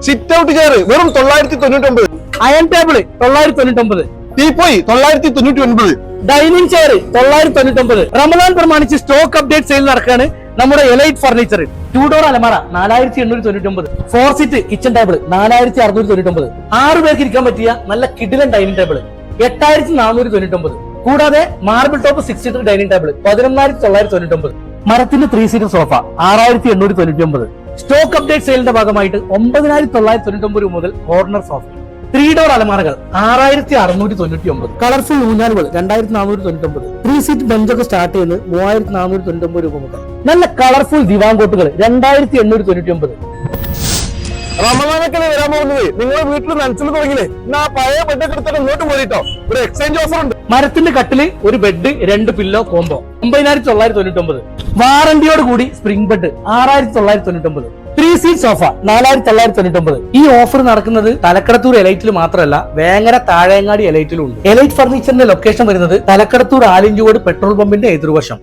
Sit out chair വെറും 999. Iron table 999. Teapoy 999. Dining chair 999. Ramadan പ്രമാണിച്ച് stock update sale നടക്കാണ് നമ്മുടെ എലൈറ്റ് ഫർണിച്ചർ. 2 ഡോർ അലമാര 4899. 4 സീറ്റ് കിച്ചൺ ടേബിൾ 4699. 6 പേർക്ക് ഇരിക്കാൻ പറ്റിയ നല്ല കിഡിലൻ ഡൈനിങ് ടേബിൾ 8499. കൂടാതെ marble top 6 seater dining table 11999. മരത്തിന്റെ 3 സീറ്റർ സോഫ 6899. സ്റ്റോക്ക് അപ്ഡേറ്റ് സെയിലിന്റെ ഭാഗമായിട്ട് 9999 രൂപ മുതൽ കോർണർ സോഫ. 3 ഡോർ അലമാരകൾ 6699. കളർഫുൾ ഊഞ്ഞാലുകൾ 2499. 3 സീറ്റ് ബെഞ്ചൊക്കെ സ്റ്റാർട്ട് ചെയ്യുന്നത് 3499 രൂപ മുതൽ. നല്ല കളർഫുൾ ദിവാങ്കോട്ടുകൾ 2899. റമദാനൊക്കെ വരാൻ പോകുന്നത് നിങ്ങളുടെ വീട്ടിൽ നനച്ചിൽ തുടങ്ങിയില്ലേ? എന്നാ പഴയ ബെഡൊക്കെ എടുത്തിട്ട് ഇങ്ങോട്ട് പോയിട്ടോ. ഒരു എക്സ്ചേഞ്ച് ഓഫർ ഉണ്ട്. മരത്തിന്റെ കട്ടില്, ഒരു ബെഡ്, 2 പില്ലോ കോംബോ 9999. വാറന്റിയോട് കൂടി സ്പ്രിംഗ് ബെഡ് 6999. 3 seat sofa 4999. ഈ ഓഫർ നടക്കുന്നത് തലക്കടത്തൂർ എലൈറ്റിൽ മാത്രമല്ല, വേങ്ങര താഴേങ്ങാടി എലൈറ്റിലും ഉണ്ട്. എലൈറ്റ് ഫർണിച്ചറിന്റെ ലൊക്കേഷൻ വരുന്നത് തലക്കടത്തൂർ ആലിഞ്ചുകോട് പെട്രോൾ പമ്പിന്റെ എതിർവശം.